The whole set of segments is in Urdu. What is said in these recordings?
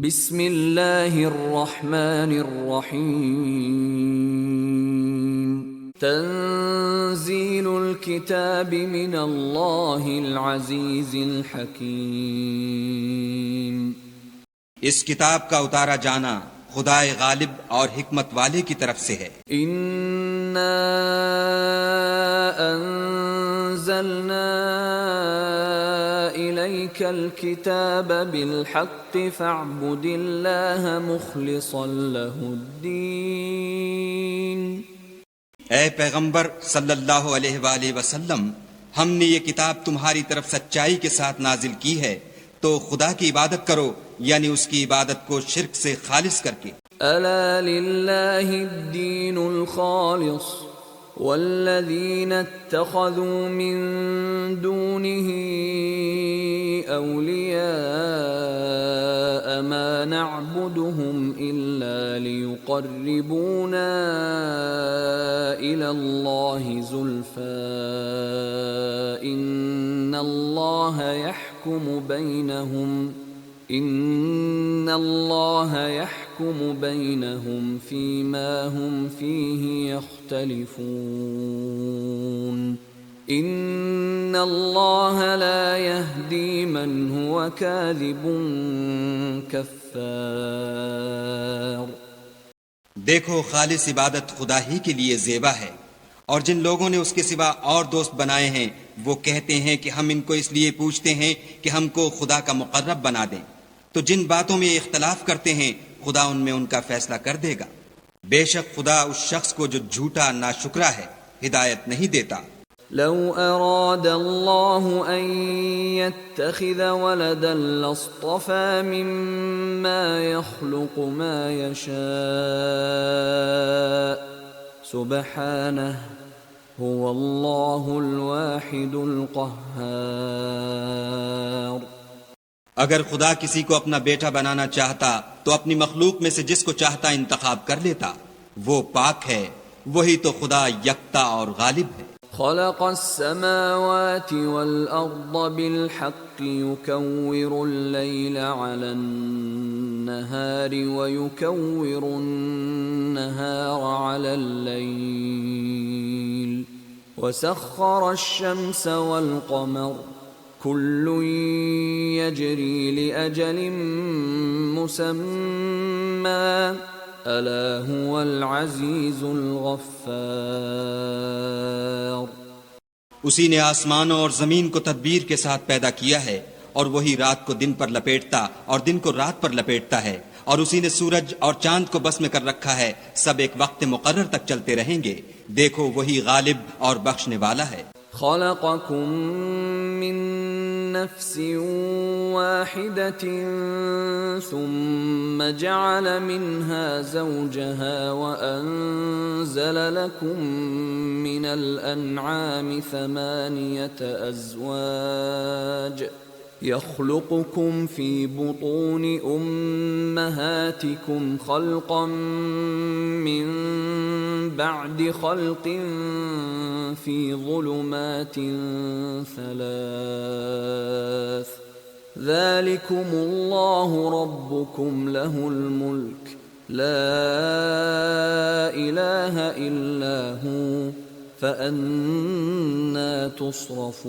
بسم اللہ الرحمن الرحیم تنزیل الکتاب من اللہ العزیز الحکیم۔ اس کتاب کا اتارا جانا خدائے غالب اور حکمت والے کی طرف سے ہے۔ انا انزلنا الیک الکتاب بالحق فاعبد اللہ مخلصا لہ الدین۔ اے پیغمبر صلی اللہ علیہ وآلہ وسلم، ہم نے یہ کتاب تمہاری طرف سچائی کے ساتھ نازل کی ہے، تو خدا کی عبادت کرو، یعنی اس کی عبادت کو شرک سے خالص کر کے۔ الا للہ الدین الخالص والذین اتخذوا من دونه اولیاء ما نعبدهم الا لیقربونا الى اللہ زلفى ان اللہ يحكم بينهم فيما هم فيه يختلفون ان اللہ لا يهدي من هو كاذب كفار۔ دیکھو، خالص عبادت خدا ہی کے لیے زیبا ہے، اور جن لوگوں نے اس کے سوا اور دوست بنائے ہیں وہ کہتے ہیں کہ ہم ان کو اس لیے پوچھتے ہیں کہ ہم کو خدا کا مقرب بنا دیں، تو جن باتوں میں اختلاف کرتے ہیں خدا ان میں ان کا فیصلہ کر دے گا۔ بے شک خدا اس شخص کو جو جھوٹا ناشکرا ہے ہدایت نہیں دیتا۔ لو اراد اللہ ان يتخذ ولدا لاصطفى مما يخلق ما يشاء سبحانہ هو اللہ الواحد القہار۔ اگر خدا کسی کو اپنا بیٹا بنانا چاہتا تو اپنی مخلوق میں سے جس کو چاہتا انتخاب کر لیتا، وہ پاک ہے، وہی تو خدا یکتا اور غالب ہے۔ خلق السماوات والأرض بالحق يكور الليل على النهار ويكور النهار على الليل وسخر الشمس والقمر كل يجري لأجل مسمى ألا هو العزيز الغفار۔ اسی نے آسمانوں اور زمین کو تدبیر کے ساتھ پیدا کیا ہے، اور وہی رات کو دن پر لپیٹتا اور دن کو رات پر لپیٹتا ہے، اور اسی نے سورج اور چاند کو بس میں کر رکھا ہے، سب ایک وقت مقرر تک چلتے رہیں گے۔ دیکھو، وہی غالب اور بخشنے والا ہے۔ خلقكم من نفس واحدة ثم جعل منها زوجها وأنزل لكم من الأنعام 8 أزواج يخلقكم في بطون أمهاتكم خلقا من بعد خلق في ظلمات 3 ذلكم الله ربكم له الملك لا إله إلا هو فأنا تصرفون۔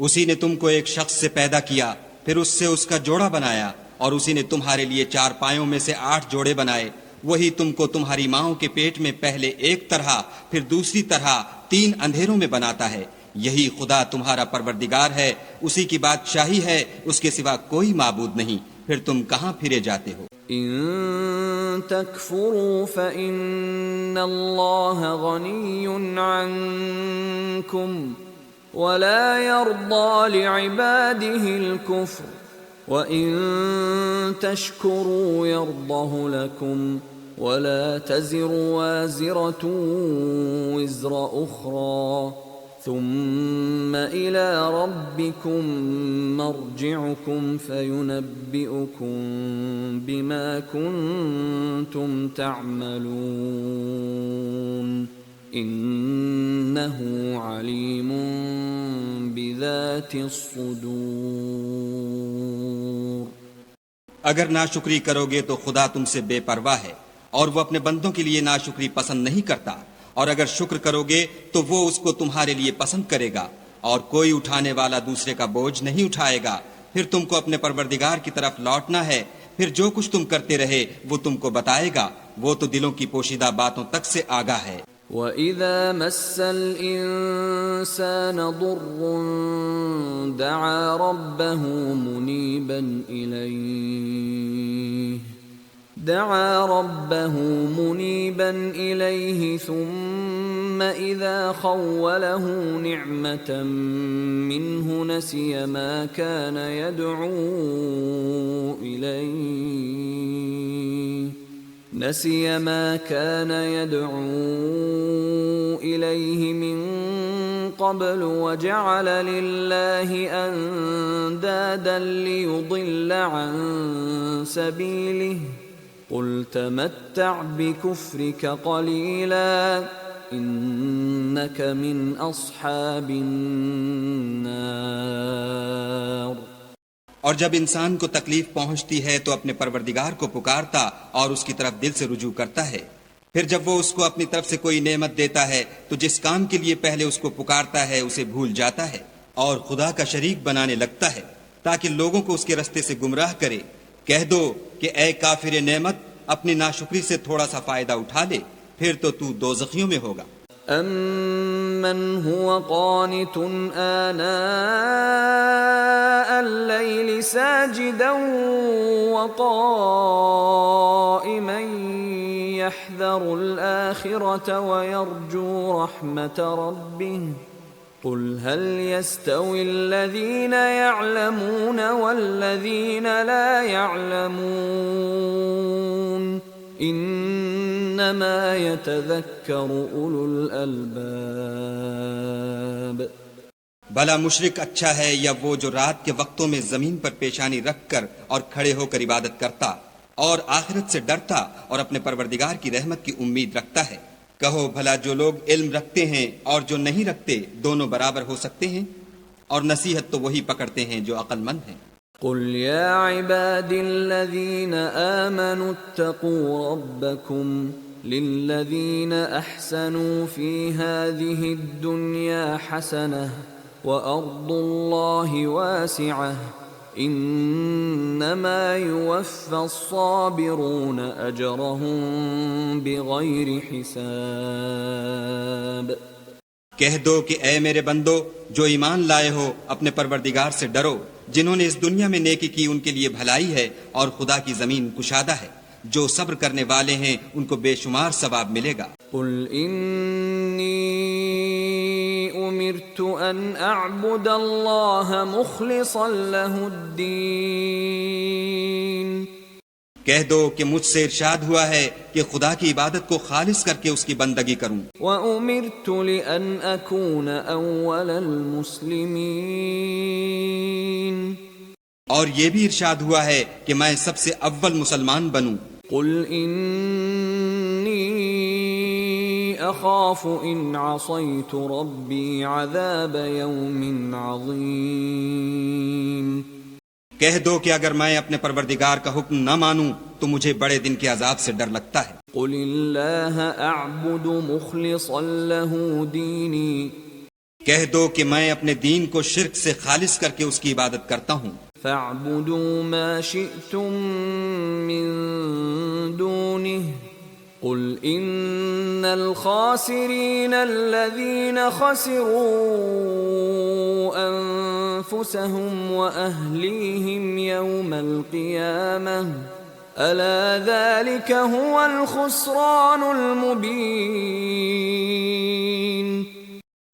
اسی نے تم کو ایک شخص سے پیدا کیا، پھر اس سے اس کا جوڑا بنایا، اور اسی نے تمہارے لیے 4 پایوں میں سے 8 جوڑے بنائے۔ وہی تم کو تمہاری ماؤں کے پیٹ میں پہلے ایک طرح پھر دوسری طرح 3 اندھیروں میں بناتا ہے۔ یہی خدا تمہارا پروردگار ہے، اسی کی بادشاہی ہے، اس کے سوا کوئی معبود نہیں، پھر تم کہاں پھرے جاتے ہو؟ ان تکفروا فإن اللہ غنی عنکم ولا يرضى لعباده الكفر وإن تشكروا يرضه لكم ولا تزر وازرة وزر أخرى ثم إلى ربكم مرجعكم فينبئكم بما كنتم تعملون انہ علیم بذات الصدور۔ اگر ناشکری کرو گے تو خدا تم سے بے پرواہ ہے اور وہ اپنے بندوں کے لیے ناشکری پسند نہیں کرتا، اور اگر شکر کرو گے تو وہ اس کو تمہارے لیے پسند کرے گا، اور کوئی اٹھانے والا دوسرے کا بوجھ نہیں اٹھائے گا۔ پھر تم کو اپنے پروردگار کی طرف لوٹنا ہے، پھر جو کچھ تم کرتے رہے وہ تم کو بتائے گا، وہ تو دلوں کی پوشیدہ باتوں تک سے آگاہ ہے۔ وَإِذَا مَسَّ الْإِنسَانَ ضُرٌّ دَعَا رَبَّهُ مُنِيبًا إِلَيْهِ ثُمَّ إِذَا خَوَّلَهُ نِعْمَةً مِّنْهُ نَسِيَ مَا كَانَ يَدْعُو إِلَيْهِ مِن قَبْلُ وَجَعَلَ لِلَّهِ أَندَادًا لِيُضِلَّ عَن سَبِيلِهِ قُلْ تَمَتَّعْ بِكُفْرِكَ قَلِيلًا إِنَّكَ مِنْ أَصْحَابِ النَّارِ۔ اور جب انسان کو تکلیف پہنچتی ہے تو اپنے پروردگار کو پکارتا اور اس کی طرف دل سے رجوع کرتا ہے، پھر جب وہ اس کو اپنی طرف سے کوئی نعمت دیتا ہے تو جس کام کے لیے پہلے اس کو پکارتا ہے اسے بھول جاتا ہے اور خدا کا شریک بنانے لگتا ہے تاکہ لوگوں کو اس کے رستے سے گمراہ کرے۔ کہہ دو کہ اے کافر نعمت، اپنی ناشکری سے تھوڑا سا فائدہ اٹھا لے، پھر تو دوزخیوں میں ہوگا۔ أَمَّنْ هُوَ قَانِتٌ آنَاءَ اللَّيْلِ سَاجِدًا وَقَائِمًا يَحْذَرُ الْآخِرَةَ وَيَرْجُو رَحْمَةَ رَبِّهِ قُلْ هَلْ يَسْتَوِي الَّذِينَ يَعْلَمُونَ وَالَّذِينَ لَا يَعْلَمُونَ انما يتذکر اولو الالباب۔ بھلا مشرک اچھا ہے یا وہ جو رات کے وقتوں میں زمین پر پیشانی رکھ کر اور کھڑے ہو کر عبادت کرتا اور آخرت سے ڈرتا اور اپنے پروردگار کی رحمت کی امید رکھتا ہے؟ کہو بھلا جو لوگ علم رکھتے ہیں اور جو نہیں رکھتے دونوں برابر ہو سکتے ہیں؟ اور نصیحت تو وہی پکڑتے ہیں جو عقل مند ہیں۔ قل يا عباد الذين آمنوا اتقوا ربكم للذين أحسنوا في هذه الدنيا حسنة وأرض الله واسعة إنما يوفى الصابرون أجرهم بغير حساب۔ کہہ دو کہ اے میرے بندو جو ایمان لائے ہو، اپنے پروردگار سے ڈرو، جنہوں نے اس دنیا میں نیکی کی ان کے لیے بھلائی ہے اور خدا کی زمین کشادہ ہے، جو صبر کرنے والے ہیں ان کو بے شمار ثواب ملے گا۔ قل انی امرت ان اعبد اللہ مخلصا له الدین۔ کہہ دو کہ مجھ سے ارشاد ہوا ہے کہ خدا کی عبادت کو خالص کر کے اس کی بندگی کروں۔ وَأُمِرْتُ لِأَنْ أَكُونَ أَوَّلَ الْمُسْلِمِينَ۔ اور یہ بھی ارشاد ہوا ہے کہ میں سب سے اول مسلمان بنوں۔ قُلْ إِنِّي أَخَافُ إِنْ عَصَيْتُ رَبِّي عَذَابَ يَوْمٍ عَظِيمٍ۔ کہہ دو کہ اگر میں اپنے پروردگار کا حکم نہ مانوں تو مجھے بڑے دن کے عذاب سے ڈر لگتا ہے۔ قُلِ اللَّهَ أَعْبُدُ مُخْلِصًا لَهُ دِينِي۔ کہہ دو کہ میں اپنے دین کو شرک سے خالص کر کے اس کی عبادت کرتا ہوں۔ فَاعْبُدُوا مَا شِئْتُم مِّن دُونِهِ قُلْ إِنَّ الْخَاسِرِينَ الَّذِينَ خَسِرُوا أَنفُسَهُمْ وَأَهْلِيهِمْ يَوْمَ الْقِيَامَةِ أَلَا ذَلِكَ هُوَ الْخُسْرَانُ الْمُبِينُ۔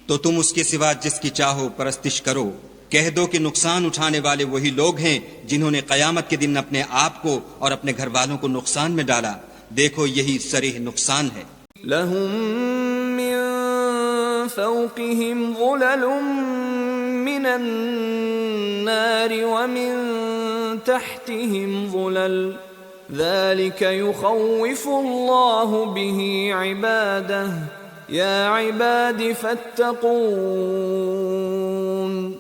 تو تم اس کے سوا جس کی چاہو پرستش کرو، کہہ دو کہ نقصان اٹھانے والے وہی لوگ ہیں جنہوں نے قیامت کے دن اپنے آپ کو اور اپنے گھر والوں کو نقصان میں ڈالا۔ دیکھو یہی صریح نقصان ہے۔ لَهُم مِّن فَوْقِهِمْ ظُلَلٌ مِّنَ النَّارِ وَمِن تَحْتِهِمْ ظُلَلٌ ذَلِكَ يُخَوِّفُ اللَّهُ بِهِ عِبَادَهُ يَا عِبَادِ فَاتَّقُونِ۔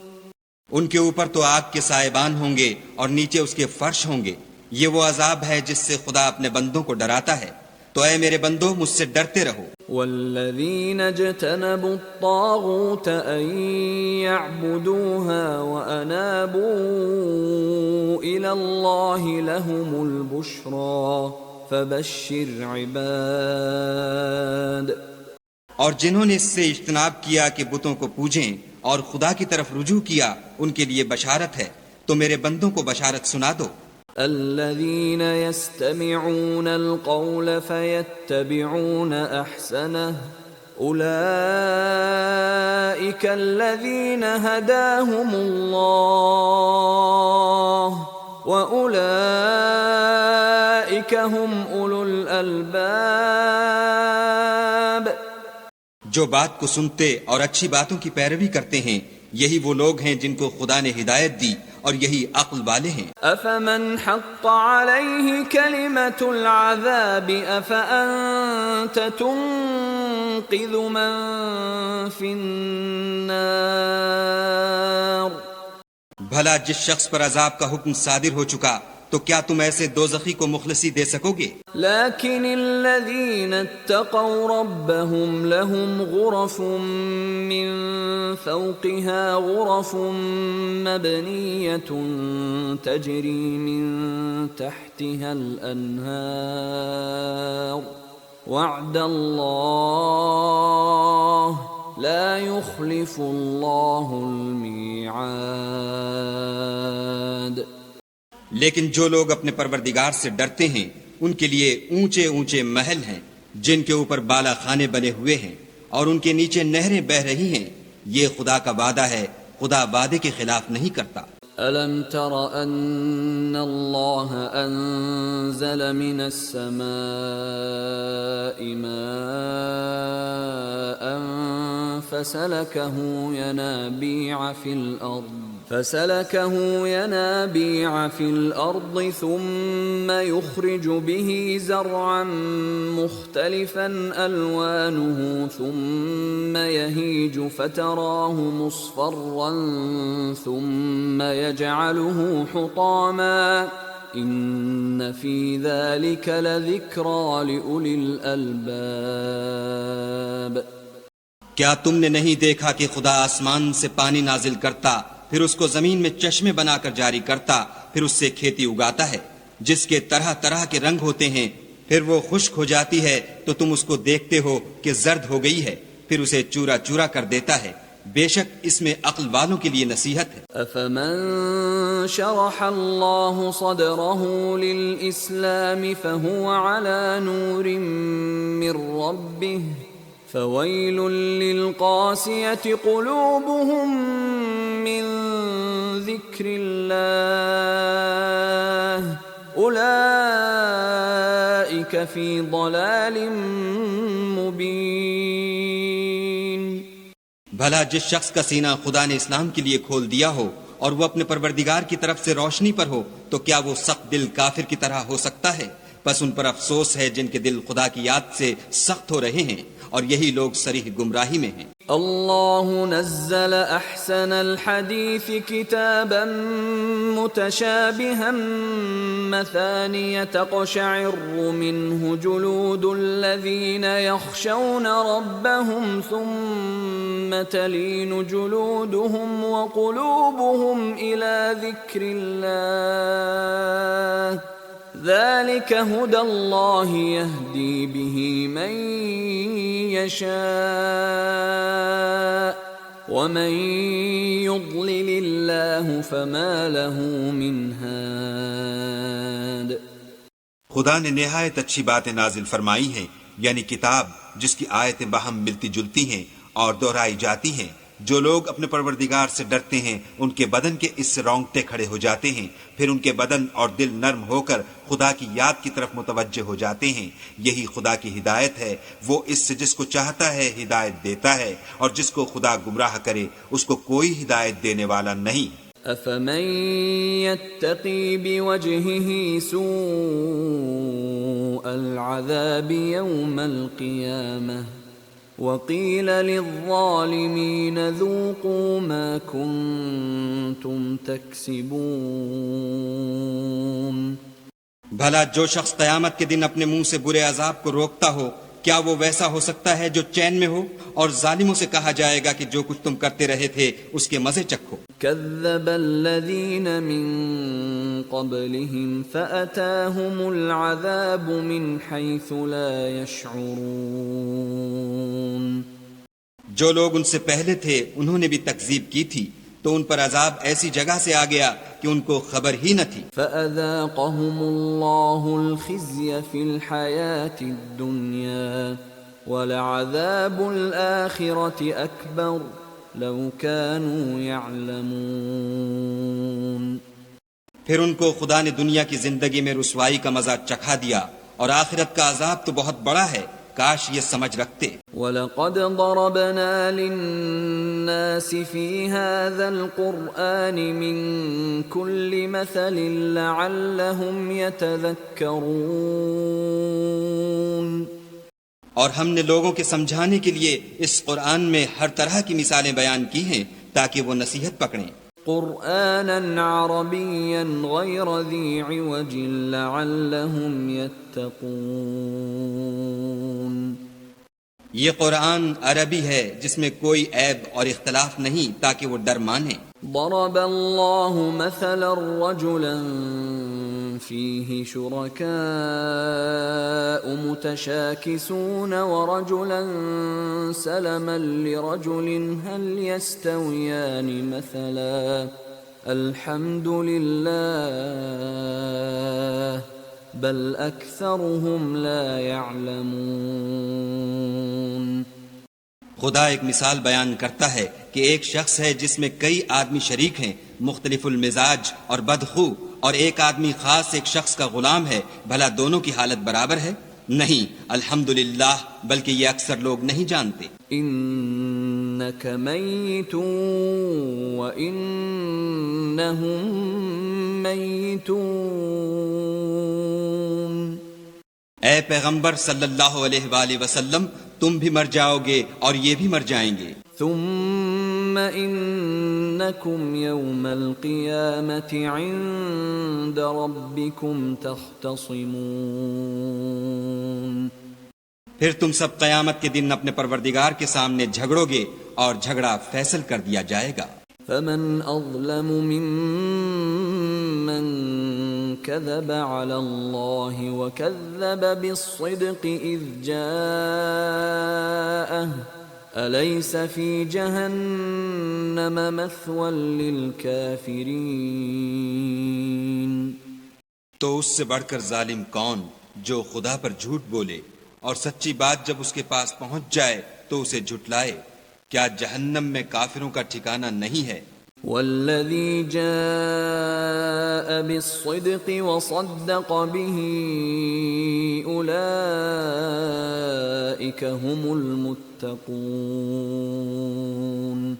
ان کے اوپر تو آگ کے سائبان ہوں گے اور نیچے اس کے فرش ہوں گے۔ یہ وہ عذاب ہے جس سے خدا اپنے بندوں کو ڈراتا ہے، تو اے میرے بندو مجھ سے ڈرتے رہو۔ والذین اجتنبوا الطاغوت ان يعبدوها وانابوا الى اللہ لهم البشرى فبشر عباد۔ اور جنہوں نے اس سے اجتناب کیا کہ بتوں کو پوجیں اور خدا کی طرف رجوع کیا، ان کے لیے بشارت ہے، تو میرے بندوں کو بشارت سنا دو۔ الذين يستمعون القول فيتبعون احسنه اولئك الذين هداهم الله واولئك هم اولو الالباب۔ جو بات کو سنتے اور اچھی باتوں کی پیروی کرتے ہیں، یہی وہ لوگ ہیں جن کو خدا نے ہدایت دی، اور یہی عقل والے ہیں۔ افمن حق عليه كلمة العذاب افانت تنقذ من في النار۔ بھلا جس شخص پر عذاب کا حکم صادر ہو چکا، تو کیا تم ایسے دوزخی کو مخلصی دے سکو گے؟ لكن الذين اتقوا ربهم لهم غرف من فوقها غرف مبنية تجري من تحتها الأنهار وعد الله لا يخلف الله الميعاد۔ لیکن جو لوگ اپنے پروردگار سے ڈرتے ہیں ان کے لیے اونچے اونچے محل ہیں جن کے اوپر بالا خانے بنے ہوئے ہیں اور ان کے نیچے نہریں بہ رہی ہیں۔ یہ خدا کا وعدہ ہے، خدا وعدے کے خلاف نہیں کرتا۔ أَلَمْ تَرَ أَنَّ اللَّهَ أَنزَلَ مِنَ السَّمَاءِ مَاءً فَسَلَكَهُ يَنَابِيعَ فِي الْأَرْضِ ثُمَّ يُخْرِجُ بِهِ زَرْعًا مُخْتَلِفًا أَلْوَانُهُ ثُمَّ يَهِيجُ فَتَرَاهُ مُصْفَرًّا ثُمَّ يَجْعَلُهُ حُطَامًا إِنَّ فِي ذَلِكَ لَذِكْرَى لِأُولِي الْأَلْبَابِ۔ کیا تم نے نہیں دیکھا کہ خدا آسمان سے پانی نازل کرتا، پھر اس کو زمین میں چشمے بنا کر جاری کرتا، پھر اس سے کھیتی اگاتا ہے جس کے طرح طرح کے رنگ ہوتے ہیں، پھر وہ خشک ہو جاتی ہے تو تم اس کو دیکھتے ہو کہ زرد ہو گئی ہے، پھر اسے چورا چورا کر دیتا ہے۔ بے شک اس میں عقل والوں کے لیے نصیحت ہے۔ افمن شرح اللہ صدره للاسلام فهو على نور من ربه فويل للقاسية قلوبهم من ذكر الله أولئك في ضلال مبين۔ بھلا جس شخص کا سینہ خدا نے اسلام کے لیے کھول دیا ہو اور وہ اپنے پروردگار کی طرف سے روشنی پر ہو، تو کیا وہ سخت دل کافر کی طرح ہو سکتا ہے؟ بس ان پر افسوس ہے جن کے دل خدا کی یاد سے سخت ہو رہے ہیں، اور یہی لوگ صریح گمراہی میں ہیں۔ اللہ نزل احسن الحدیث کتابا متشابها مثانیہ تقشعر منه جلود الذین یخشون ربهم ثم تلین جلودهم وقلوبهم الى ذکر اللہ ذلك هدى الله يهدي به من يشاء ومن يضلل الله فما له من هاد۔ خدا نے نہایت اچھی باتیں نازل فرمائی ہیں، یعنی کتاب جس کی آیتیں باہم ملتی جلتی ہیں اور دہرائی جاتی ہیں۔ جو لوگ اپنے پروردگار سے ڈرتے ہیں ان کے بدن کے اس سے رونگٹے کھڑے ہو جاتے ہیں، پھر ان کے بدن اور دل نرم ہو کر خدا کی یاد کی طرف متوجہ ہو جاتے ہیں۔ یہی خدا کی ہدایت ہے، وہ اس سے جس کو چاہتا ہے ہدایت دیتا ہے، اور جس کو خدا گمراہ کرے اس کو کوئی ہدایت دینے والا نہیں۔ افمن يتقي بوجهه سوء العذاب يوم القيامة وقيل للظالمين ذوقوا ما كنتم تكسبون۔ بھلا جو شخص قیامت کے دن اپنے منہ سے برے عذاب کو روکتا ہو کیا وہ ویسا ہو سکتا ہے جو چین میں ہو؟ اور ظالموں سے کہا جائے گا کہ جو کچھ تم کرتے رہے تھے اس کے مزے چکھو۔ كذب الذين من قبلهم فأتاهم العذاب من حيث لا يشعرون۔ جو لوگ ان سے پہلے تھے انہوں نے بھی تکذیب کی تھی تو ان پر عذاب ایسی جگہ سے آ گیا کہ ان کو خبر ہی نہ تھی۔ فأذاقهم الله الخزي في الحياة الدنيا ولعذاب الآخرة أكبر لو كانوا يعلمون۔ پھر ان کو خدا نے دنیا کی زندگی میں رسوائی کا مزہ چکھا دیا اور آخرت کا عذاب تو بہت بڑا ہے، کاش یہ سمجھ رکھتے۔ وَلَقَدْ ضَرَبْنَا لِلنَّاسِ فِي هَذَا الْقُرْآنِ مِنْ كُلِّ مَثَلٍ لَعَلَّهُمْ يَتَذَكَّرُونَ۔ اور ہم نے لوگوں کے سمجھانے کے لیے اس قرآن میں ہر طرح کی مثالیں بیان کی ہیں تاکہ وہ نصیحت پکڑیں۔ قرآنا عربيا غير ذي عوج لعلهم يتقون۔ یہ قرآن عربی ہے جس میں کوئی عیب اور اختلاف نہیں تاکہ وہ ڈر مانیں۔ ضرب الله مثلا رجلا فيه شركاء متشاكسون ورجلا سلما لرجل هل يستويان مثلا الحمد لله بل أكثرهم لا يعلمون۔ خدا ایک مثال بیان کرتا ہے کہ ایک شخص ہے جس میں کئی آدمی شریک ہیں، مختلف المزاج اور بدخو، اور ایک آدمی خاص ایک شخص کا غلام ہے، بھلا دونوں کی حالت برابر ہے؟ نہیں، الحمدللہ، بلکہ یہ اکثر لوگ نہیں جانتے۔ انک میت وانہم میتون۔ اے پیغمبر صلی اللہ علیہ وآلہ وسلم، تم بھی مر جاؤ گے اور یہ بھی مر جائیں گے۔ ثم انکم یوم القیامة عند ربکم تختصمون۔ پھر تم سب قیامت کے دن اپنے پروردگار کے سامنے جھگڑو گے اور جھگڑا فیصل کر دیا جائے گا۔ فمن اظلم ممن كذب على الله وكذب بالصدق إذ جاءه أليس في جهنم مثوى للكافرين۔ تو اس سے بڑھ کر ظالم کون جو خدا پر جھوٹ بولے اور سچی بات جب اس کے پاس پہنچ جائے تو اسے جھٹلائے؟ کیا جہنم میں کافروں کا ٹھکانہ نہیں ہے؟ والذی جاء بالصدق وصدق به اولئک هم المتقون۔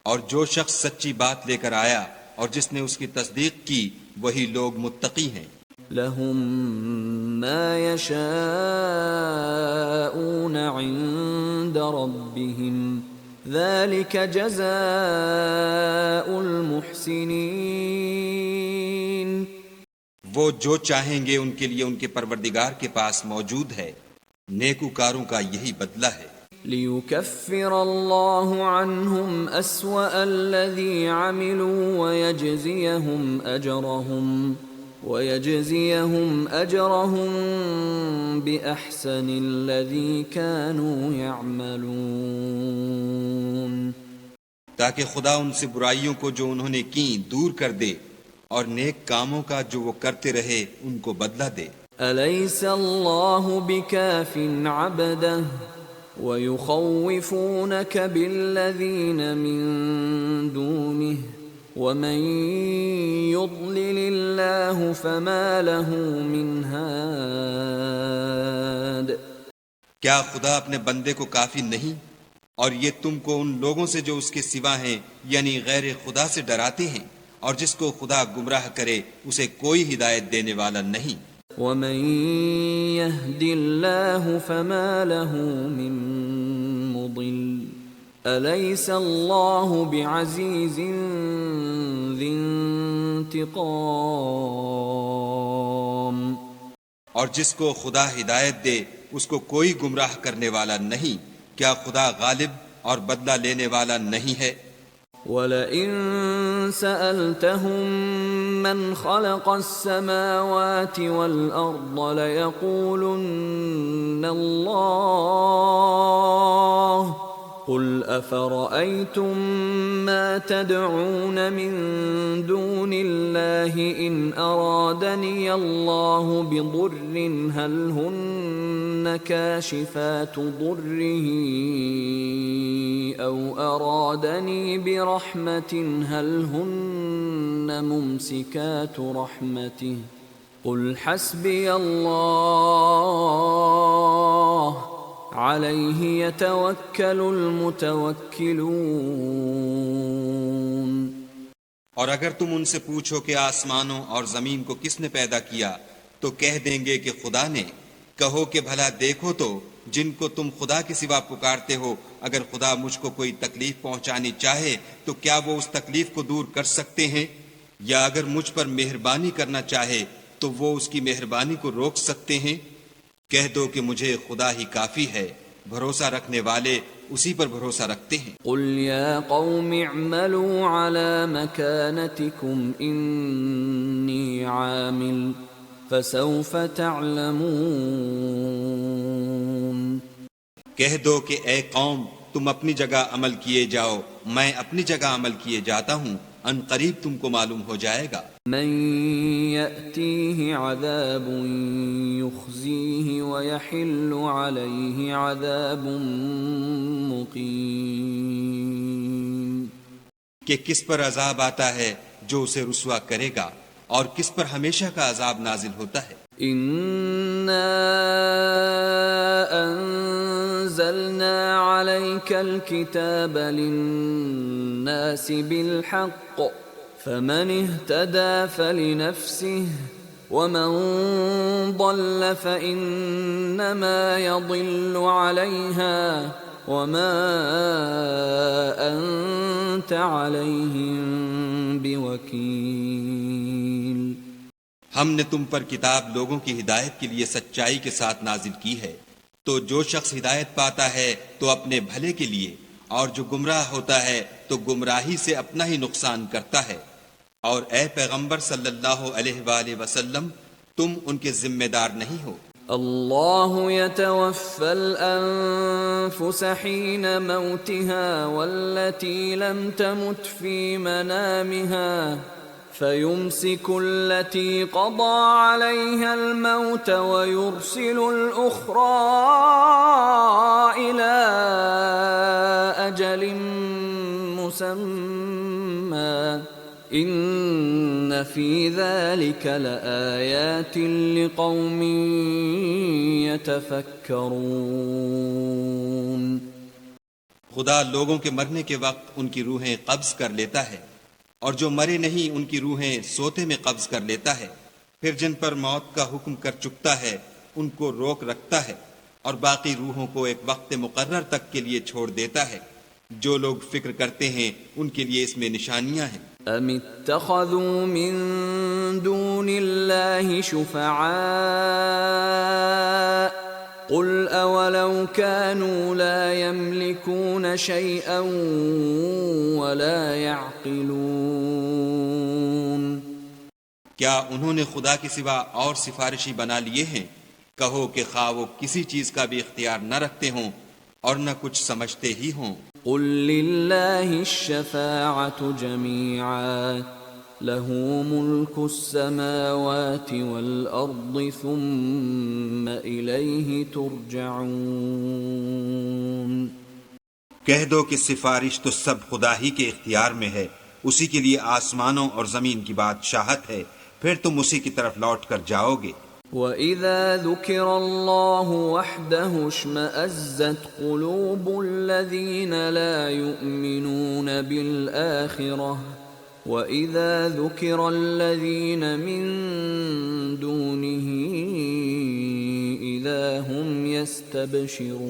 اور جو شخص سچی بات لے کر آیا اور جس نے اس کی تصدیق کی وہی لوگ متقی ہیں۔ لهم ما يشاءون عند ربهم ذلك جزاء المحسنین۔ وہ جو چاہیں گے ان کے لیے ان کے پروردگار کے پاس موجود ہے، نیکوکاروں کا یہی بدلہ ہے۔ لِيُكَفِّرَ اللَّهُ عَنْهُمْ أَسْوَأَ الَّذِي عَمِلُوا وَيَجْزِيَهُمْ أَجْرَهُمْ بِأَحْسَنِ الَّذِي كَانُوا يَعْمَلُونَ۔ تاکہ خدا ان سے برائیوں کو جو انہوں نے کی دور کر دے اور نیک کاموں کا جو وہ کرتے رہے ان کو بدلہ دے۔ أَلَيْسَ اللَّهُ بِكَافٍ عَبْدَهُ وَيُخَوِّفُونَكَ بِالَّذِينَ مِن دُونِهِ وَمَن يُضْلِلِ اللَّهُ فَمَا لَهُ مِنْ هَادٍ۔ کیا خدا اپنے بندے کو کافی نہیں؟ اور یہ تم کو ان لوگوں سے جو اس کے سوا ہیں یعنی غیر خدا سے ڈراتے ہیں، اور جس کو خدا گمراہ کرے اسے کوئی ہدایت دینے والا نہیں۔ وَمَن يَهْدِ اللَّهُ فَمَا لَهُ مِن مُضِلٍّ أَلَيْسَ اللَّهُ بِعَزِيزٍ ذِي انتِقَامٍ۔ اور جس کو خدا ہدایت دے اس کو کوئی گمراہ کرنے والا نہیں. کیا خدا غالب اور بدلہ لینے والا نہیں ہے؟ وَلَئِن سَأَلْتَهُم مَّنْ خَلَقَ السَّمَاوَاتِ وَالْأَرْضَ لَيَقُولُنَّ اللَّهُ قُلْ أَفَرَأَيْتُم مَّا تَدْعُونَ مِن دُونِ اللَّهِ إِنْ أَرَادَنِيَ اللَّهُ بِضُرٍّ هَلْ هُنَّ كَاشِفَاتُ ضُرِّهِ أَوْ أَرَادَنِي بِرَحْمَةٍ هَلْ هُنَّ مُمْسِكَاتُ رَحْمَتِهِ قُلْ حَسْبِيَ اللَّهُ عَلَيْهِ يَتَوَكَّلُ الْمُتَوَكِّلُونَ. اور اگر تم ان سے پوچھو کہ آسمانوں اور زمین کو کس نے پیدا کیا تو کہہ دیں گے کہ خدا نے. کہو کہ بھلا دیکھو تو جن کو تم خدا کے سوا پکارتے ہو اگر خدا مجھ کو کوئی تکلیف پہنچانی چاہے تو کیا وہ اس تکلیف کو دور کر سکتے ہیں؟ یا اگر مجھ پر مہربانی کرنا چاہے تو وہ اس کی مہربانی کو روک سکتے ہیں؟ کہہ دو کہ مجھے خدا ہی کافی ہے، بھروسہ رکھنے والے اسی پر بھروسہ رکھتے ہیں. قل يا قوم اعملوا على مكانتكم إني عامل فسوف تعلمون. کہہ دو کہ اے قوم تم اپنی جگہ عمل کیے جاؤ، میں اپنی جگہ عمل کیے جاتا ہوں، ان قریب تم کو معلوم ہو جائے گا. من يأتيه عذاب يخزيه ويحل عليه عذاب مقيم. کہ کس پر عذاب آتا ہے جو اسے رسوا کرے گا اور کس پر ہمیشہ کا عذاب نازل ہوتا ہے. إنا أنزلنا عليك الكتاب للناس بالحق فمن اهتدى فلنفسه ومن ضل فإنما يضل عليها وما أنت عليهم بوكيل. ہم نے تم پر کتاب لوگوں کی ہدایت کے لیے سچائی کے ساتھ نازل کی ہے، تو جو شخص ہدایت پاتا ہے تو اپنے بھلے کے لیے، اور جو گمراہ ہوتا ہے تو گمراہی سے اپنا ہی نقصان کرتا ہے. اور اے پیغمبر صلی اللہ علیہ وآلہ وسلم تم ان کے ذمہ دار نہیں ہو. اللہ يتوفى الأنفس حين موتها والتي لم تمت في منامها فيمسك التي قضى عليها الموت ويرسل الأخرى إلى أجل مسمى إن في ذلك لآيات لقوم يتفكرون. خدا لوگوں کے مرنے کے وقت ان کی روحیں قبض کر لیتا ہے، اور جو مرے نہیں ان کی روحیں سوتے میں قبض کر لیتا ہے. پھر جن پر موت کا حکم کر چکتا ہے ان کو روک رکھتا ہے، اور باقی روحوں کو ایک وقت مقرر تک کے لیے چھوڑ دیتا ہے. جو لوگ فکر کرتے ہیں ان کے لیے اس میں نشانیاں ہیں. ام اتخذوا من دون الله شفعاء قل اولو كانوا لا يملكون شيئا ولا يعقلون. کیا انہوں نے خدا کے سوا اور سفارشی بنا لیے ہیں؟ کہو کہ خواہ وہ کسی چیز کا بھی اختیار نہ رکھتے ہوں اور نہ کچھ سمجھتے ہی ہوں. قل للہ الشفاعة جميعا له ملك السماوات والأرض ثم إليه ترجعون. کہہ دو کہ سفارش تو سب خدا ہی کے اختیار میں ہے، اسی کے لیے آسمانوں اور زمین کی بادشاہت ہے، پھر تم اسی کی طرف لوٹ کر جاؤ گے. وَإِذَا ذُكِرَ اللَّهُ وَحْدَهُ اشْمَأَزَّتْ قُلُوبُ الَّذِينَ لَا يُؤْمِنُونَ بِالْآخِرَةِ وَإِذَا ذُكِرَ الَّذِينَ مِن دُونِهِ إِذَا هُمْ يَسْتَبْشِرُونَ.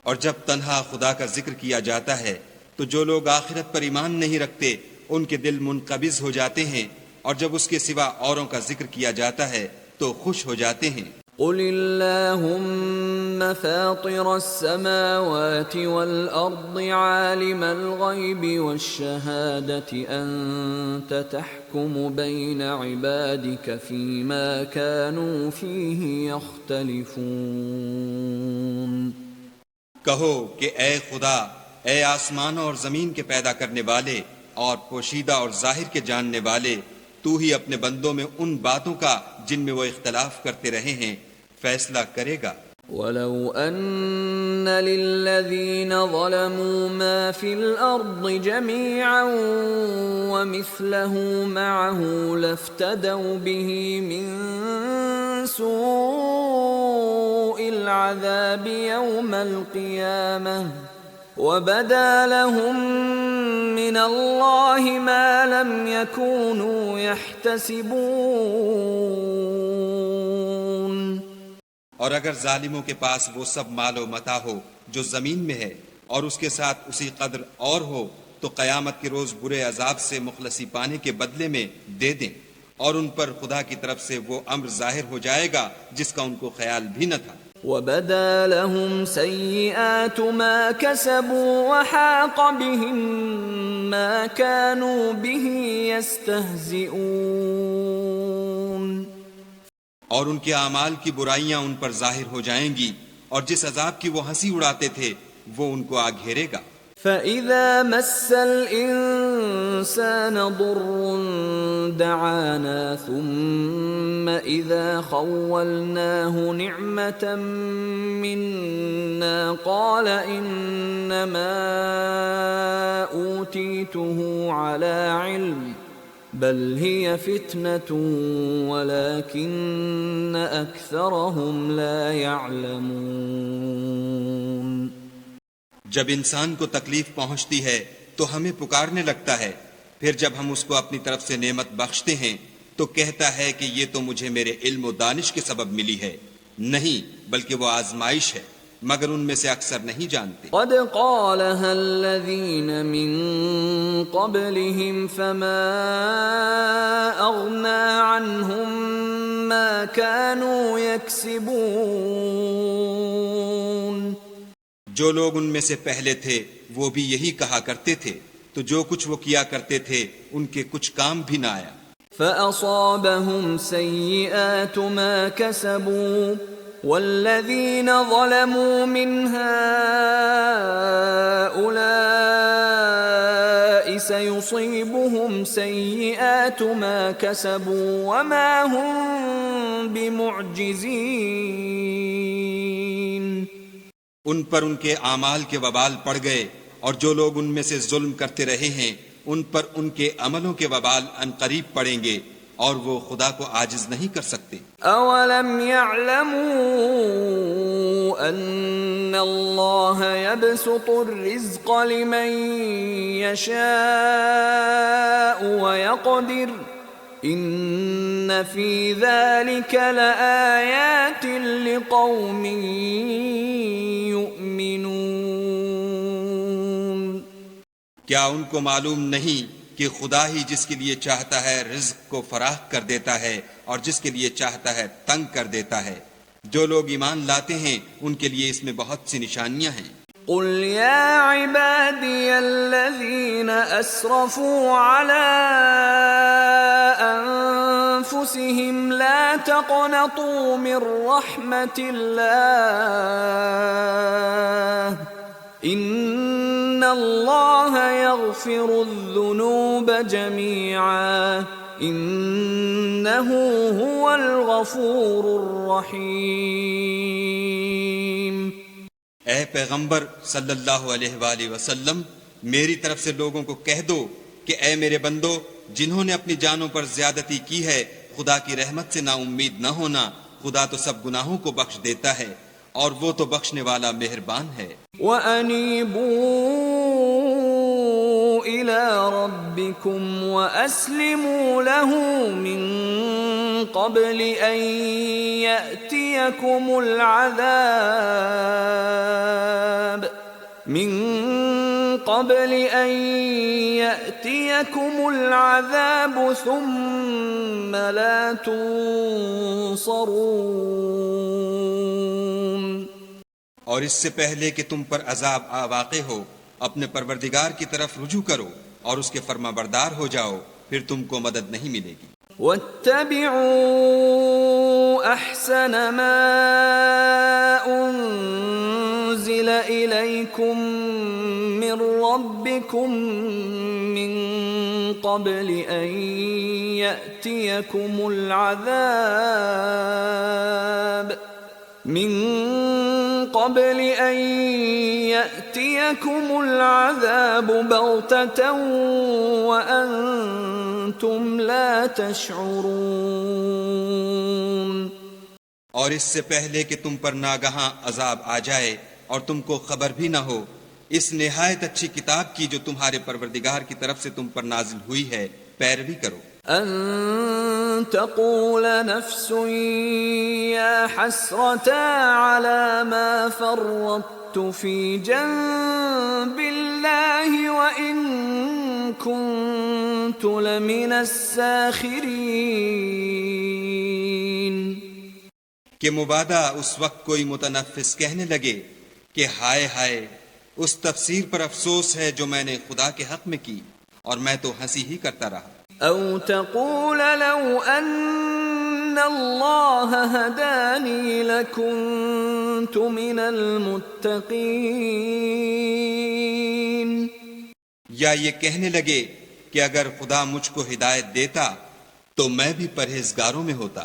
اور جب تنہا خدا کا ذکر کیا جاتا ہے تو جو لوگ آخرت پر ایمان نہیں رکھتے ان کے دل منقبض ہو جاتے ہیں اور جب اس کے سوا اوروں کا ذکر کیا جاتا ہے تو خوش ہو جاتے ہیں۔ قل اللهم فاطر السماوات والأرض عالم الغيب والشهادة أنت تحكم بين عبادك فيما كانوا فيه يختلفون۔ کہو کہ اے خدا، اے آسمانوں اور زمین کے پیدا کرنے والے اور پوشیدہ اور ظاہر کے جاننے والے، تو ہی اپنے بندوں میں ان باتوں کا جن میں وہ اختلاف کرتے رہے ہیں فیصلہ کرے گا۔ وَلَوْ أَنَّ لِلَّذِينَ ظَلَمُوا مَا فِي الْأَرْضِ جَمِيعًا وَمِثْلَهُ مَعَهُ لَافْتَدَوْا بِهِ مِنْ سُوءِ الْعَذَابِ يَوْمَ الْقِيَامَةِ وَبَدَا لَهُم مِّنَ اللَّهِ مَا لَمْ يَكُونُوا يَحْتَسِبُونَ۔ اور اگر ظالموں کے پاس وہ سب مال و متاع ہو جو زمین میں ہے اور اس کے ساتھ اسی قدر اور ہو تو قیامت کے روز برے عذاب سے مخلصی پانے کے بدلے میں دے دیں، اور ان پر خدا کی طرف سے وہ امر ظاہر ہو جائے گا جس کا ان کو خیال بھی نہ تھا۔ وَبَدَا لَهُمْ سَيِّئَاتُ مَا كَسَبُوا وَحَاقَ بِهِم مَّا كَانُوا بِهِ يَسْتَهْزِئُونَ۔ اور ان کے اعمال کی برائیاں ان پر ظاہر ہو جائیں گی، اور جس عذاب کی وہ ہنسی اڑاتے تھے وہ ان کو آ گھیرے گا۔ فَإِذَا مَسَّ الْإِنسَانَ ضُرٌّ دَعَانَا ثُمَّ إِذَا خَوَّلْنَاهُ نِعْمَةً مِنَّا قَالَ إِنَّمَا أُوتِيتُهُ عَلَى عِلْمٍ بل هي فتنة ولكن أكثرهم لا يعلمون۔ جب انسان کو تکلیف پہنچتی ہے تو ہمیں پکارنے لگتا ہے، پھر جب ہم اس کو اپنی طرف سے نعمت بخشتے ہیں تو کہتا ہے کہ یہ تو مجھے میرے علم و دانش کے سبب ملی ہے، نہیں بلکہ وہ آزمائش ہے، مگر ان میں سے اکثر نہیں جانتے۔ قد قالها الذين من قبلهم فما أغنى عنهم ما كانوا يكسبون۔ جو لوگ ان میں سے پہلے تھے وہ بھی یہی کہا کرتے تھے، تو جو کچھ وہ کیا کرتے تھے ان کے کچھ کام بھی نہ آیا۔ فأصابهم سيئات ما كسبوا والذين ظلموا من هؤلاء سيصيبهم سيئات ما كسبوا وما هم بمعجزين۔ ان پر ان کے اعمال کے وبال پڑ گئے، اور جو لوگ ان میں سے ظلم کرتے رہے ہیں ان پر ان کے عملوں کے وبال ان قریب پڑیں گے، اور وہ خدا کو عاجز نہیں کر سکتے۔ اولم يعلموا ان اللہ يبسط الرزق لمن يشاء ويقدر ان فی ذلك لآیات لقوم یؤمنون۔ کیا ان کو معلوم نہیں کہ خدا ہی جس کے لیے چاہتا ہے رزق کو فراخ کر دیتا ہے اور جس کے لیے چاہتا ہے تنگ کر دیتا ہے؟ جو لوگ ایمان لاتے ہیں ان کے لیے اس میں بہت سی نشانیاں ہیں۔ قل یا عبادی الذین اسرفوا علی انفسهم لا تقنطوا من رحمت اللہ ان اللہ یغفر الذنوب جميعا انہ هو الغفور الرحیم۔ اے پیغمبر صلی اللہ علیہ وآلہ وسلم، میری طرف سے لوگوں کو کہہ دو کہ اے میرے بندو، جنہوں نے اپنی جانوں پر زیادتی کی ہے خدا کی رحمت سے نا امید نہ ہونا، خدا تو سب گناہوں کو بخش دیتا ہے اور وہ تو بخشنے والا مہربان ہے۔ وَأَنِيبُوا إِلَىٰ رَبِّكُمْ وَأَسْلِمُوا لَهُ مِن قَبْلِ أَن يَأْتِيَكُمُ الْعَذَابُ قبل أن يأتيكم العذاب ثم لا تنصرون. اور اس سے پہلے کہ تم پر عذاب واقع ہو اپنے پروردگار کی طرف رجوع کرو اور اس کے فرما بردار ہو جاؤ، پھر تم کو مدد نہیں ملے گی. واتبعوا احسن ما انزل اليكم من ربكم من قبل ان ياتيكم العذاب بغتة وأنتم لا تشعرون. اور اس سے پہلے کہ تم پر ناگہاں عذاب آ جائے اور تم کو خبر بھی نہ ہو، اس نہایت اچھی کتاب کی جو تمہارے پروردگار کی طرف سے تم پر نازل ہوئی ہے پیروی کرو. ان تقول نفس یا حسرتا على ما فرطت في جنب الله وإن كنت لمن الساخرين. کہ مبادا اس وقت کوئی متنفس کہنے لگے کہ ہائے ہائے، اس تفسیر پر افسوس ہے جو میں نے خدا کے حق میں کی، اور میں تو ہنسی ہی کرتا رہا. او تقول لو ان اللہ ہدانی لکنت من المتقین. یا یہ کہنے لگے کہ اگر خدا مجھ کو ہدایت دیتا تو میں بھی پرہیزگاروں میں ہوتا.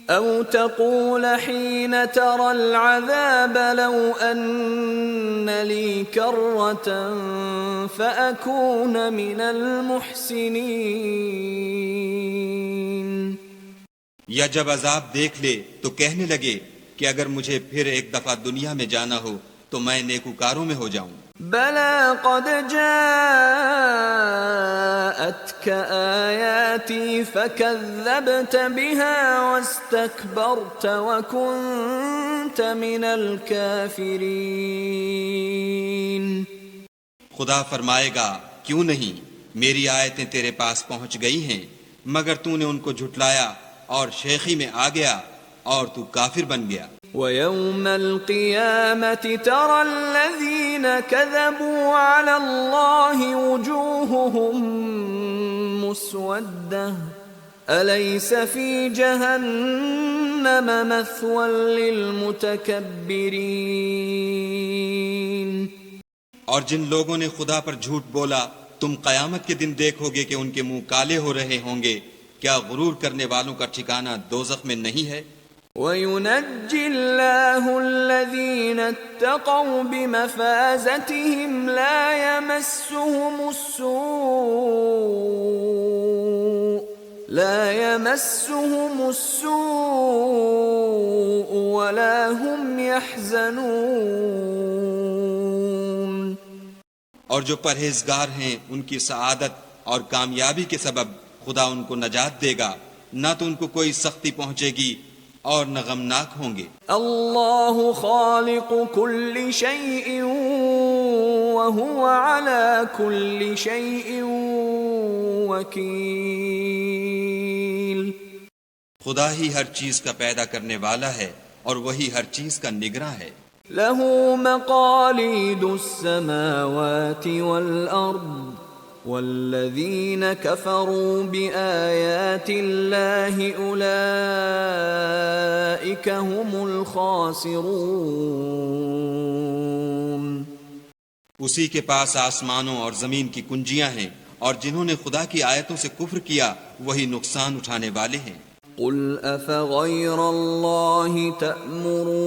او تقول حين ترى العذاب لو ان لي كرة فأكون من المحسنين. یا جب عذاب دیکھ لے تو کہنے لگے کہ اگر مجھے پھر ایک دفعہ دنیا میں جانا ہو تو میں نیکوکاروں میں ہو جاؤں. بلى قد جاءتك آياتي فكذبت بها واستكبرت وكنت من الكافرين. خدا فرمائے گا کیوں نہیں، میری آیتیں تیرے پاس پہنچ گئی ہیں مگر تو نے ان کو جھٹلایا اور شیخی میں آ گیا اور تو کافر بن گیا. وَيَوْمَ الْقِيَامَةِ تَرَى الَّذِينَ كَذَبُوا عَلَى اللَّهِ وُجُوهُهُمْ مُسْوَدَّةٌ أَلَيْسَ فِي جَهَنَّمَ مَثْوًى لِّلْمُتَكَبِّرِينَ. اور جن لوگوں نے خدا پر جھوٹ بولا تم قیامت کے دن دیکھو گے کہ ان کے منہ کالے ہو رہے ہوں گے. کیا غرور کرنے والوں کا ٹھکانہ دوزخ میں نہیں ہے؟ وَيُنَجِّي اللَّهُ الَّذِينَ اتَّقَوْا بِمَفَازَتِهِمْ لَا يَمَسُّهُمُ السُّوءُ وَلَا هُمْ يَحْزَنُونَ. اور جو پرہیزگار ہیں ان کی سعادت اور کامیابی کے سبب خدا ان کو نجات دے گا، نہ تو ان کو کوئی سختی پہنچے گی اور نہ غمناک ہوں گے. اللہ خالق کل شیء وهو على كل شیء وکیل. خدا ہی ہر چیز کا پیدا کرنے والا ہے اور وہی ہر چیز کا نگراں ہے. له مقاليد السماوات والأرض والذين كفروا بآيات الله أولئك هم الخاسرون. اسی کے پاس آسمانوں اور زمین کی کنجیاں ہیں، اور جنہوں نے خدا کی آیتوں سے کفر کیا وہی نقصان اٹھانے والے ہیں. قل افغیر اللہ تأمرونی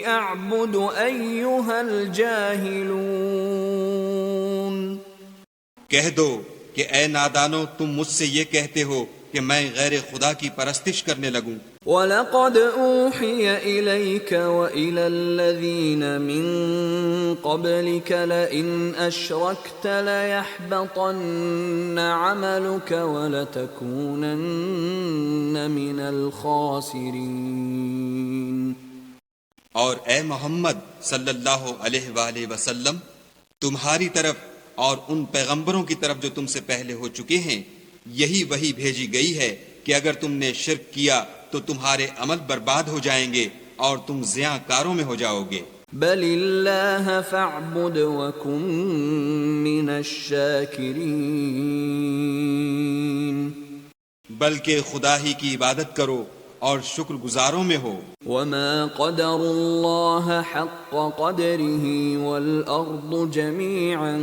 اعبد ایہا الجاہلون. کہہ دو کہ اے نادانو تم مجھ سے یہ کہتے ہو کہ میں غیر خدا کی پرستش کرنے لگوں. وَلَقَدْ أُوحِيَ إِلَيْكَ وَإِلَى الَّذِينَ مِن قَبْلِكَ لَئِنْ أَشْرَكْتَ لَيَحْبَطَنَّ عَمَلُكَ وَلَتَكُونَنَّ مِنَ الْخَاسِرِينَ. اور اے محمد صلی اللہ علیہ وآلہ وسلم، تمہاری طرف اور ان پیغمبروں کی طرف جو تم سے پہلے ہو چکے ہیں یہی وحی بھیجی گئی ہے کہ اگر تم نے شرک کیا تو تمہارے عمل برباد ہو جائیں گے اور تم زیاں کاروں میں ہو جاؤ گے۔ بل اللہ فاعبد وکن من الشاکرین، بلکہ خدا ہی کی عبادت کرو اور شکر گزاروں میں ہو۔ وما قدر اللہ حق قدره والارض جميعا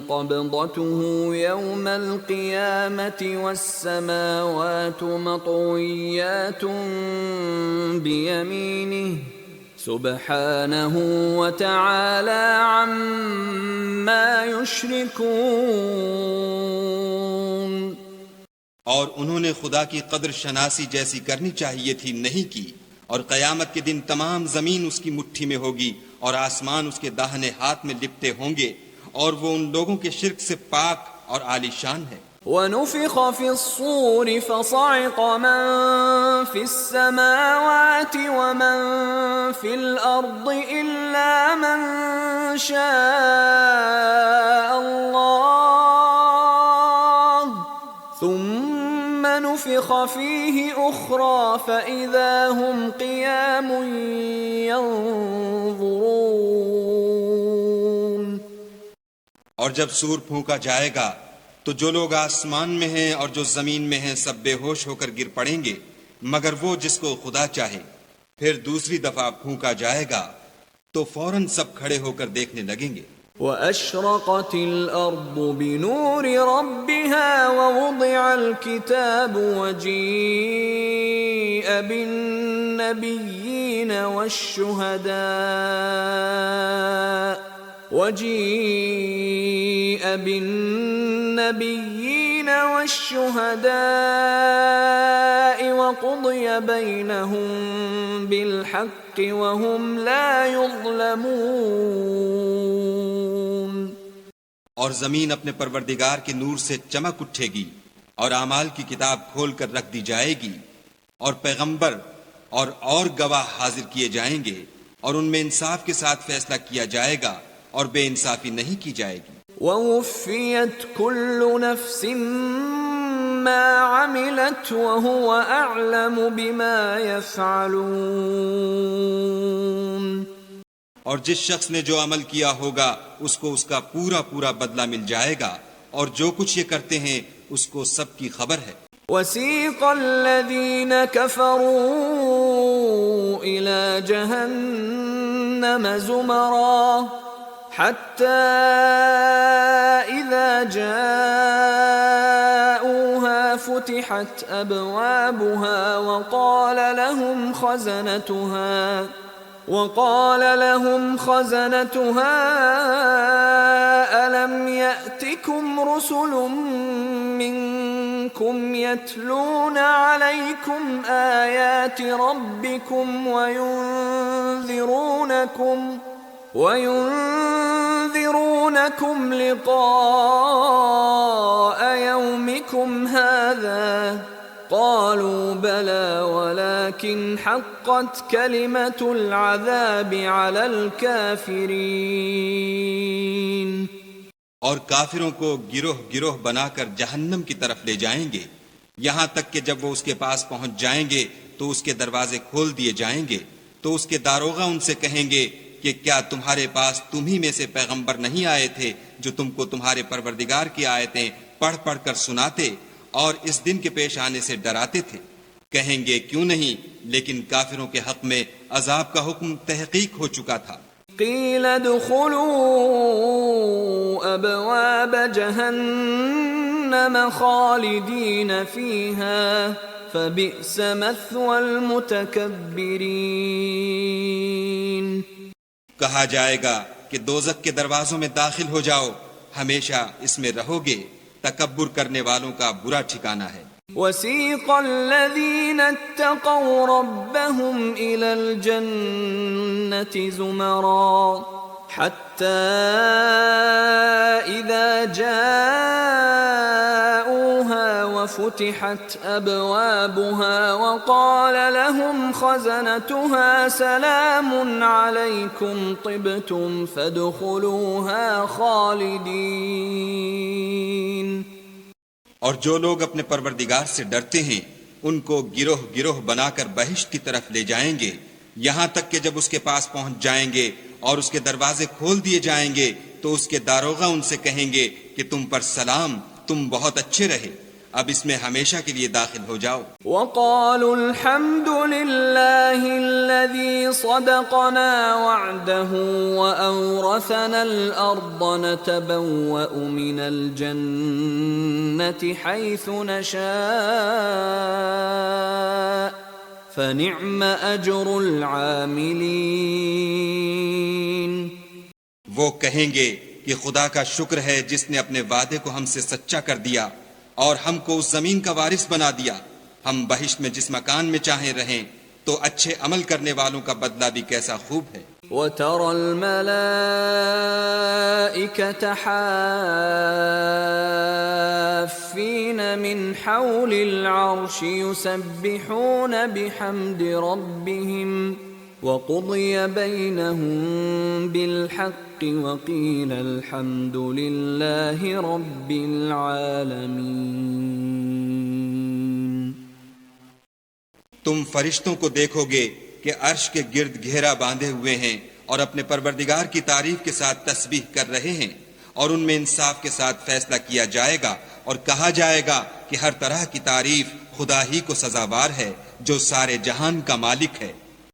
قبضته يوم القيامة والسماوات مطويات بيمينه سبحانه وتعالى عما يشركون۔ اور انہوں نے خدا کی قدر شناسی جیسی کرنی چاہیے تھی، نہیں کی، اور قیامت کے دن تمام زمین اس کی مٹھی میں ہوگی اور آسمان اس کے داہنے ہاتھ میں لپٹے ہوں گے، اور وہ ان لوگوں کے شرک سے پاک اور عالی شان ہے۔ ونفخ في الصور فصعق من في السماوات ومن في الأرض إلا من شاء الله ثم نفخ فيه أخرى فإذا هم قيام ينظرون۔ اور جب سور پھونکا جائے گا تو جو لوگ آسمان میں ہیں اور جو زمین میں ہیں سب بے ہوش ہو کر گر پڑیں گے مگر وہ جس کو خدا چاہے۔ پھر دوسری دفعہ پھونکا جائے گا تو فوراً سب کھڑے ہو کر دیکھنے لگیں گے۔ وَأَشْرَقَتِ الْأَرْضُ بِنُورِ رَبِّهَا وَوُضِعَ الْكِتَابُ وَجِيءَ بِالنَّبِيِّينَ والشهداء وقضي بينهم بالحق وهم لا يظلمون۔ اور زمین اپنے پروردگار کے نور سے چمک اٹھے گی اور اعمال کی کتاب کھول کر رکھ دی جائے گی، اور پیغمبر اور گواہ حاضر کیے جائیں گے، اور ان میں انصاف کے ساتھ فیصلہ کیا جائے گا اور بے انصافی نہیں کی جائے گی۔ وَوُفِّيَتْ كُلُّ نَفْسٍ مَّا عَمِلَتْ وَهُوَ أَعْلَمُ بِمَا يَفْعَلُونَ۔ اور جس شخص نے جو عمل کیا ہوگا اس کو اس کا پورا پورا بدلہ مل جائے گا، اور جو کچھ یہ کرتے ہیں اس کو سب کی خبر ہے۔ وَسِيقَ الَّذِينَ كَفَرُوا إِلَى جَهَنَّمَ زُمَرًا حَتَّى إِذَا جَاءُوهَا فُتِحَتْ أَبْوَابُهَا وقال لهم خزنتها ألم يأتكم رسل منكم يتلون عليكم آيات ربكم وينذرونكم لقاء يومكم هذا قالوا بلى ولكن حقت كلمة العذاب على الكافرين۔ اور کافروں کو گروہ گروہ بنا کر جہنم کی طرف لے جائیں گے، یہاں تک کہ جب وہ اس کے پاس پہنچ جائیں گے تو اس کے دروازے کھول دیے جائیں گے، تو اس کے داروغہ ان سے کہیں گے کہ کیا تمہارے پاس تم ہی میں سے پیغمبر نہیں آئے تھے جو تم کو تمہارے پروردگار کی آیتیں پڑھ پڑھ کر سناتے اور اس دن کے پیش آنے سے ڈراتے تھے؟ کہیں گے کیوں نہیں، لیکن کافروں کے حق میں عذاب کا حکم تحقیق ہو چکا تھا۔ قیل ادخلوا ابواب جہنم خالدین فیہا فبئس مثوى المتکبرین۔ کہا جائے گا کہ دوزخ کے دروازوں میں داخل ہو جاؤ، ہمیشہ اس میں رہو گے، تکبر کرنے والوں کا برا ٹھکانہ ہے۔ وَسِيقَ الَّذِينَ اتَّقَوْا رَبَّهُمْ إِلَى الْجَنَّةِ زُمَرًا حَتَّى إِذَا جَاءُوهَا فتحت أبوابها وقال لهم خزنتها سلام عليكم طبتم فادخلوها خالدين. اور جو لوگ اپنے پروردگار سے ڈرتے ہیں ان کو گروہ گروہ بنا کر بہشت کی طرف لے جائیں گے، یہاں تک کہ جب اس کے پاس پہنچ جائیں گے اور اس کے دروازے کھول دیے جائیں گے تو اس کے داروغہ ان سے کہیں گے کہ تم پر سلام، تم بہت اچھے رہے، اب اس میں ہمیشہ کے لیے داخل ہو جاؤ. وقالوا الحمد لله الذي صدقنا وعده وأورثنا الأرض نتبوأ من الجنة حيث نشاء فنعم أجر العاملين. وہ کہیں گے کہ خدا کا شکر ہے جس نے اپنے وعدے کو ہم سے سچا کر دیا اور ہم کو اس زمین کا وارث بنا دیا، ہم بہشت میں جس مکان میں چاہیں رہیں، تو اچھے عمل کرنے والوں کا بدلہ بھی کیسا خوب ہے. وَتَرَى الْمَلَائِكَةَ حَافِّينَ مِنْ حَوْلِ الْعَرْشِ يُسَبِّحُونَ بِحَمْدِ رَبِّهِمْ وَقُضِيَ بَيْنَهُمْ بِالْحَقِّ وَقِيلَ الْحَمْدُ لِلَّهِ رَبِّ الْعَالَمِينَ. تم فرشتوں کو دیکھو گے کہ عرش کے گرد گھیرا باندھے ہوئے ہیں اور اپنے پروردگار کی تعریف کے ساتھ تسبیح کر رہے ہیں، اور ان میں انصاف کے ساتھ فیصلہ کیا جائے گا اور کہا جائے گا کہ ہر طرح کی تعریف خدا ہی کو سزاوار ہے جو سارے جہان کا مالک ہے.